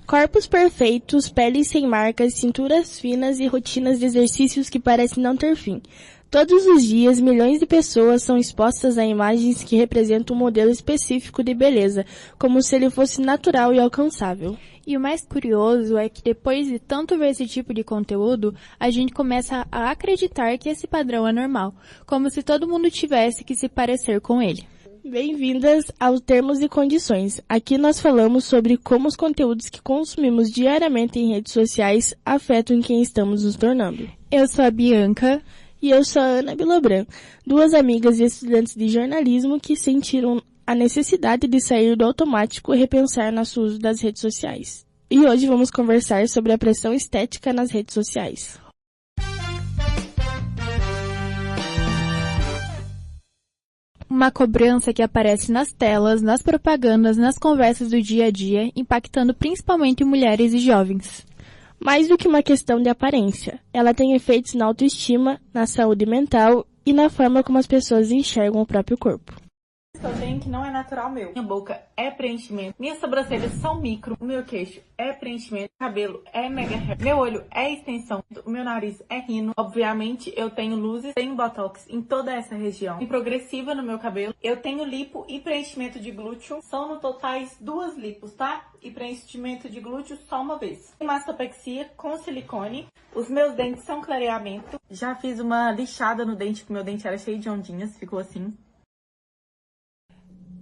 Corpos perfeitos, peles sem marcas, cinturas finas e rotinas de exercícios que parecem não ter fim. Todos os dias, milhões de pessoas são expostas a imagens que representam um modelo específico de beleza, como se ele fosse natural e alcançável. E o mais curioso é que depois de tanto ver esse tipo de conteúdo, a gente começa a acreditar que esse padrão é normal, como se todo mundo tivesse que se parecer com ele. Bem-vindas aos Termos e Condições. Aqui nós falamos sobre como os conteúdos que consumimos diariamente em redes sociais afetam quem estamos nos tornando. Eu sou a Bianca. E eu sou a Ana Bilobran, duas amigas e estudantes de jornalismo que sentiram a necessidade de sair do automático e repensar nosso uso das redes sociais. E hoje vamos conversar sobre a pressão estética nas redes sociais. Uma cobrança que aparece nas telas, nas propagandas, nas conversas do dia a dia, impactando principalmente mulheres e jovens. Mais do que uma questão de aparência, ela tem efeitos na autoestima, na saúde mental e na forma como as pessoas enxergam o próprio corpo. Eu tenho que não é natural meu. Minha boca é preenchimento. Minhas sobrancelhas são micro. O meu queixo é preenchimento. O cabelo é mega hair. Meu olho é extensão. O meu nariz é rino. Obviamente, eu tenho luzes, tenho botox em toda essa região. Tem progressiva no meu cabelo. Eu tenho lipo e preenchimento de glúteo. São no totais 2 lipos, tá? E preenchimento de glúteo só uma vez. Mastopexia com silicone. Os meus dentes são clareamento. Já fiz uma lixada no dente, porque meu dente era cheio de ondinhas. Ficou assim.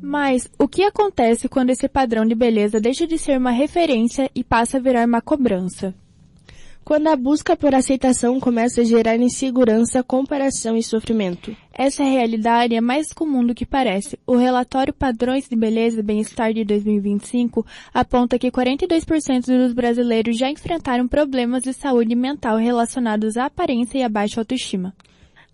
Mas o que acontece quando esse padrão de beleza deixa de ser uma referência e passa a virar uma cobrança? Quando a busca por aceitação começa a gerar insegurança, comparação e sofrimento. Essa realidade é mais comum do que parece. O relatório Padrões de Beleza e Bem-Estar de 2025 aponta que 42% dos brasileiros já enfrentaram problemas de saúde mental relacionados à aparência e à baixa autoestima.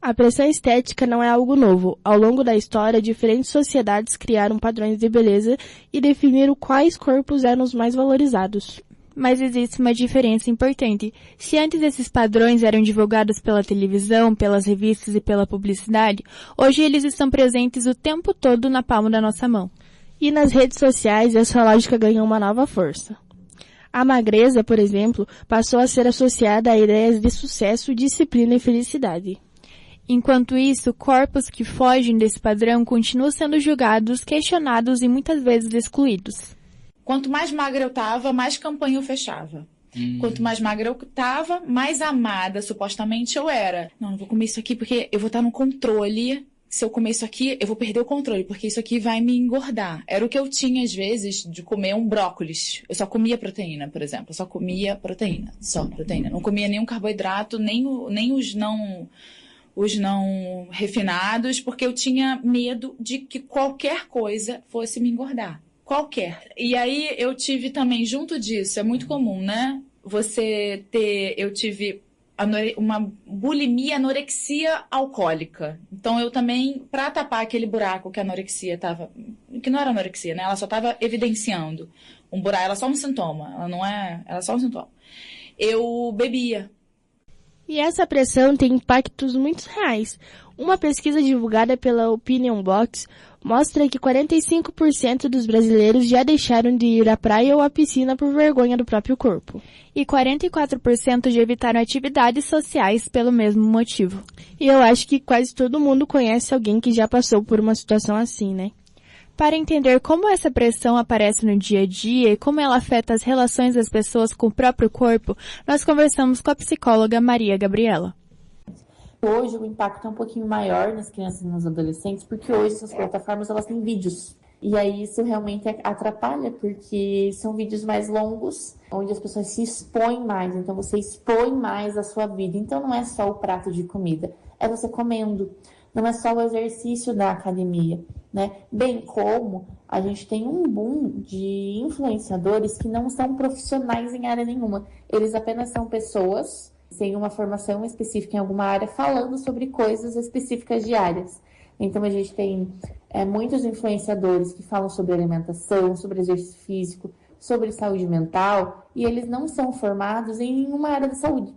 A pressão estética não é algo novo. Ao longo da história, diferentes sociedades criaram padrões de beleza e definiram quais corpos eram os mais valorizados. Mas existe uma diferença importante. Se antes esses padrões eram divulgados pela televisão, pelas revistas e pela publicidade, hoje eles estão presentes o tempo todo na palma da nossa mão. E nas redes sociais, essa lógica ganhou uma nova força. A magreza, por exemplo, passou a ser associada a ideias de sucesso, disciplina e felicidade. Enquanto isso, corpos que fogem desse padrão continuam sendo julgados, questionados e muitas vezes excluídos. Quanto mais magra eu tava, mais campanha eu fechava. Quanto mais magra eu tava, mais amada, supostamente, eu era. Não vou comer isso aqui porque eu vou estar no controle. Se eu comer isso aqui, eu vou perder o controle, porque isso aqui vai me engordar. Era o que eu tinha, às vezes, de comer um brócolis. Eu só comia proteína, por exemplo. Eu só comia proteína. Só proteína. Não comia nenhum carboidrato, nem os não refinados, porque eu tinha medo de que qualquer coisa fosse me engordar. Qualquer. E aí eu tive também, junto disso, é muito comum, né? Eu tive uma bulimia, anorexia alcoólica. Então eu também, para tapar aquele buraco que a anorexia estava, que não era anorexia, né? Ela só estava evidenciando um buraco, ela é só um sintoma, ela é só um sintoma. Eu bebia. E essa pressão tem impactos muito reais. Uma pesquisa divulgada pela Opinion Box mostra que 45% dos brasileiros já deixaram de ir à praia ou à piscina por vergonha do próprio corpo. E 44% já evitaram atividades sociais pelo mesmo motivo. E eu acho que quase todo mundo conhece alguém que já passou por uma situação assim, né? Para entender como essa pressão aparece no dia a dia e como ela afeta as relações das pessoas com o próprio corpo, nós conversamos com a psicóloga Maria Gabriela. Hoje o impacto é um pouquinho maior nas crianças e nos adolescentes, porque hoje essas plataformas elas têm vídeos. E aí isso realmente atrapalha, porque são vídeos mais longos, onde as pessoas se expõem mais. Então você expõe mais a sua vida. Então não é só o prato de comida, é você comendo. Não é só o exercício da academia, né? Bem como a gente tem um boom de influenciadores que não são profissionais em área nenhuma. Eles apenas são pessoas sem uma formação específica em alguma área, falando sobre coisas específicas diárias. Então a gente tem muitos influenciadores que falam sobre alimentação, sobre exercício físico, sobre saúde mental, e eles não são formados em nenhuma área da saúde.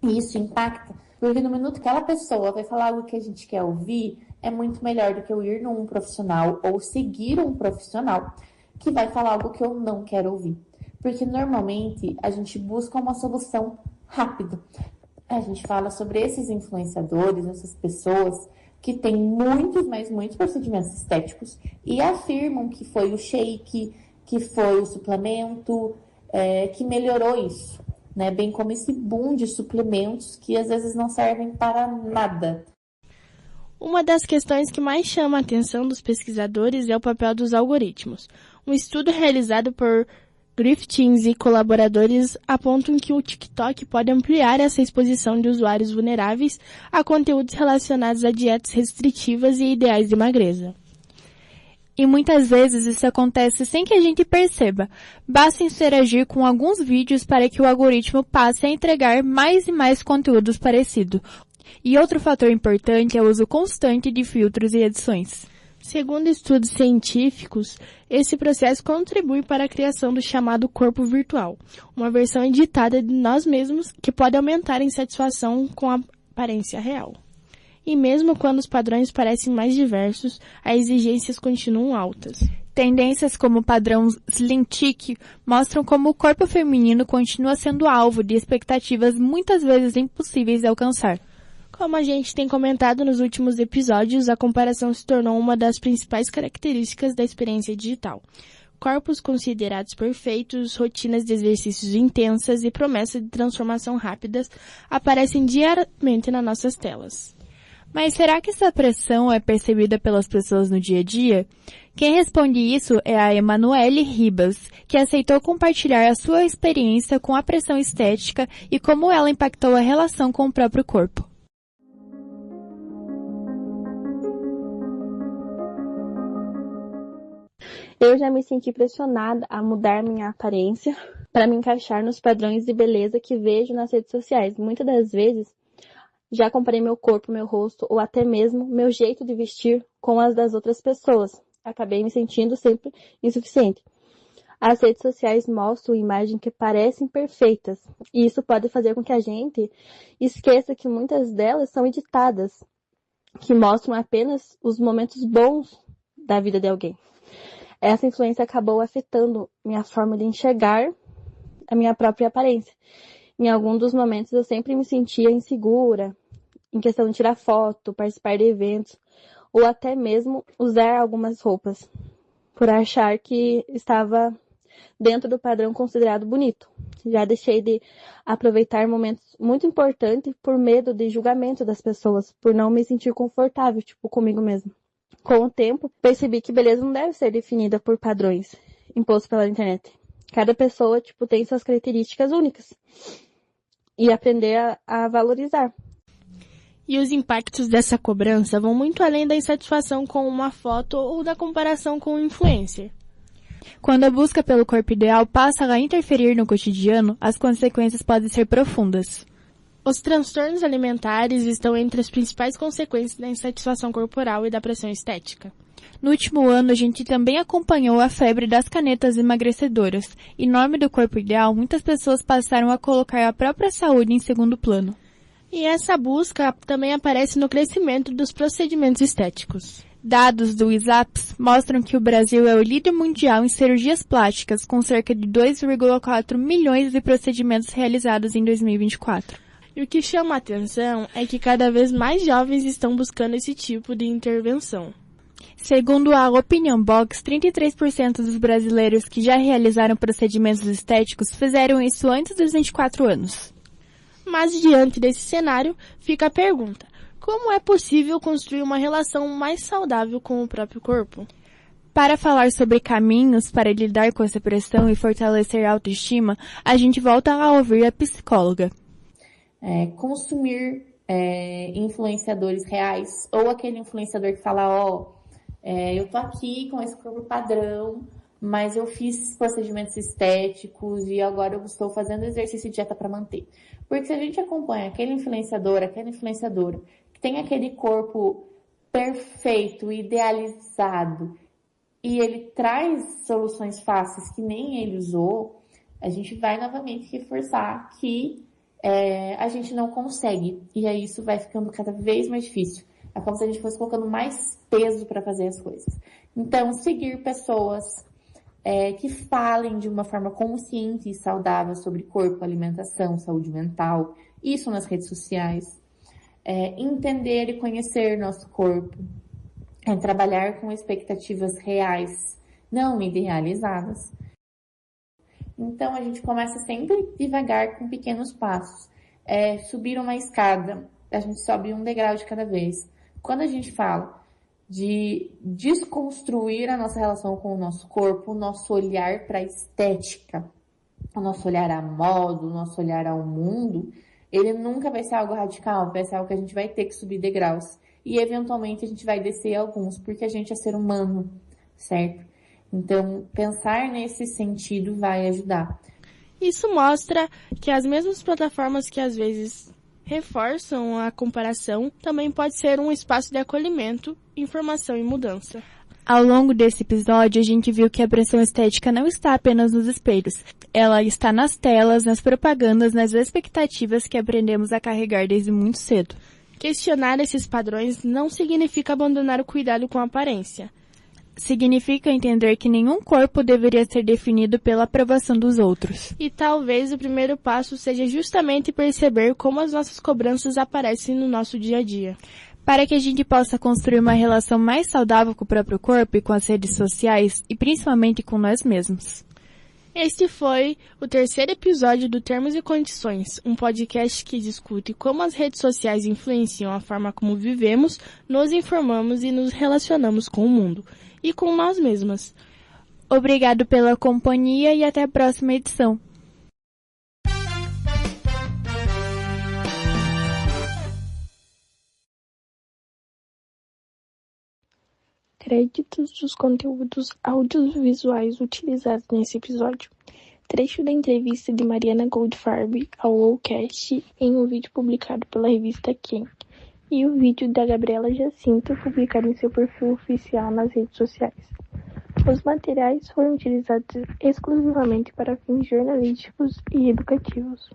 E isso impacta, porque no minuto que aquela pessoa vai falar algo que a gente quer ouvir, é muito melhor do que eu ir num profissional ou seguir um profissional que vai falar algo que eu não quero ouvir. Porque normalmente a gente busca uma solução rápida. A gente fala sobre esses influenciadores, essas pessoas que têm muitos, mas muitos procedimentos estéticos e afirmam que foi o shake, que foi o suplemento, que melhorou isso, né? Bem como esse boom de suplementos que às vezes não servem para nada. Uma das questões que mais chama a atenção dos pesquisadores é o papel dos algoritmos. Um estudo realizado por Griffiths e colaboradores apontam que o TikTok pode ampliar essa exposição de usuários vulneráveis a conteúdos relacionados a dietas restritivas e ideais de magreza. E muitas vezes isso acontece sem que a gente perceba. Basta interagir com alguns vídeos para que o algoritmo passe a entregar mais e mais conteúdos parecidos. E outro fator importante é o uso constante de filtros e edições. Segundo estudos científicos, esse processo contribui para a criação do chamado corpo virtual, uma versão editada de nós mesmos que pode aumentar a insatisfação com a aparência real. E mesmo quando os padrões parecem mais diversos, as exigências continuam altas. Tendências como o padrão Slim Chic mostram como o corpo feminino continua sendo alvo de expectativas muitas vezes impossíveis de alcançar. Como a gente tem comentado nos últimos episódios, a comparação se tornou uma das principais características da experiência digital. Corpos considerados perfeitos, rotinas de exercícios intensas e promessas de transformação rápidas aparecem diariamente nas nossas telas. Mas será que essa pressão é percebida pelas pessoas no dia a dia? Quem responde isso é a Emanuele Ribas, que aceitou compartilhar a sua experiência com a pressão estética e como ela impactou a relação com o próprio corpo. Eu já me senti pressionada a mudar minha aparência para me encaixar nos padrões de beleza que vejo nas redes sociais. Muitas das vezes, já comparei meu corpo, meu rosto ou até mesmo meu jeito de vestir com as das outras pessoas. Acabei me sentindo sempre insuficiente. As redes sociais mostram imagens que parecem perfeitas e isso pode fazer com que a gente esqueça que muitas delas são editadas, que mostram apenas os momentos bons da vida de alguém. Essa influência acabou afetando minha forma de enxergar a minha própria aparência. Em algum dos momentos eu sempre me sentia insegura, em questão de tirar foto, participar de eventos, ou até mesmo usar algumas roupas, por achar que estava dentro do padrão considerado bonito. Já deixei de aproveitar momentos muito importantes por medo de julgamento das pessoas, por não me sentir confortável, comigo mesma. Com o tempo, percebi que beleza não deve ser definida por padrões impostos pela internet. Cada pessoa, tem suas características únicas. E aprender a valorizar. E os impactos dessa cobrança vão muito além da insatisfação com uma foto ou da comparação com um influencer. Quando a busca pelo corpo ideal passa a interferir no cotidiano, as consequências podem ser profundas. Os transtornos alimentares estão entre as principais consequências da insatisfação corporal e da pressão estética. No último ano, a gente também acompanhou a febre das canetas emagrecedoras. Em nome do corpo ideal, muitas pessoas passaram a colocar a própria saúde em segundo plano. E essa busca também aparece no crescimento dos procedimentos estéticos. Dados do ISAPS mostram que o Brasil é o líder mundial em cirurgias plásticas, com cerca de 2,4 milhões de procedimentos realizados em 2024. E o que chama a atenção é que cada vez mais jovens estão buscando esse tipo de intervenção. Segundo a Opinion Box, 33% dos brasileiros que já realizaram procedimentos estéticos fizeram isso antes dos 24 anos. Mas diante desse cenário, fica a pergunta: como é possível construir uma relação mais saudável com o próprio corpo? Para falar sobre caminhos para lidar com essa pressão e fortalecer a autoestima, a gente volta a ouvir a psicóloga. Consumir influenciadores reais, ou aquele influenciador que fala, eu tô aqui com esse corpo padrão, mas eu fiz procedimentos estéticos e agora eu estou fazendo exercício e dieta para manter. Porque se a gente acompanha aquele influenciador, aquela influenciadora que tem aquele corpo perfeito, idealizado, e ele traz soluções fáceis que nem ele usou, a gente vai novamente reforçar que a gente não consegue. E aí isso vai ficando cada vez mais difícil. É como se a gente fosse colocando mais peso para fazer as coisas. Então, seguir pessoas que falem de uma forma consciente e saudável sobre corpo, alimentação, saúde mental, isso nas redes sociais. Entender e conhecer nosso corpo, trabalhar com expectativas reais, não idealizadas. Então, a gente começa sempre devagar, com pequenos passos. Subir uma escada, a gente sobe um degrau de cada vez. Quando a gente fala de desconstruir a nossa relação com o nosso corpo, o nosso olhar para a estética, o nosso olhar à moda, o nosso olhar ao mundo, ele nunca vai ser algo radical, vai ser algo que a gente vai ter que subir degraus. E, eventualmente, a gente vai descer alguns, porque a gente é ser humano, certo? Então, pensar nesse sentido vai ajudar. Isso mostra que as mesmas plataformas que às vezes reforçam a comparação também pode ser um espaço de acolhimento, informação e mudança. Ao longo desse episódio, a gente viu que a pressão estética não está apenas nos espelhos. Ela está nas telas, nas propagandas, nas expectativas que aprendemos a carregar desde muito cedo. Questionar esses padrões não significa abandonar o cuidado com a aparência. Significa entender que nenhum corpo deveria ser definido pela aprovação dos outros. E talvez o primeiro passo seja justamente perceber como as nossas cobranças aparecem no nosso dia a dia. Para que a gente possa construir uma relação mais saudável com o próprio corpo e com as redes sociais, e principalmente com nós mesmos. Este foi o terceiro episódio do Termos e Condições, um podcast que discute como as redes sociais influenciam a forma como vivemos, nos informamos e nos relacionamos com o mundo e com nós mesmas. Obrigado pela companhia e até a próxima edição. Créditos dos conteúdos audiovisuais utilizados nesse episódio. Trecho da entrevista de Mariana Goldfarb ao Lowcast em um vídeo publicado pela revista Quem. E o vídeo da Gabriela Jacinto publicado em seu perfil oficial nas redes sociais. Os materiais foram utilizados exclusivamente para fins jornalísticos e educativos.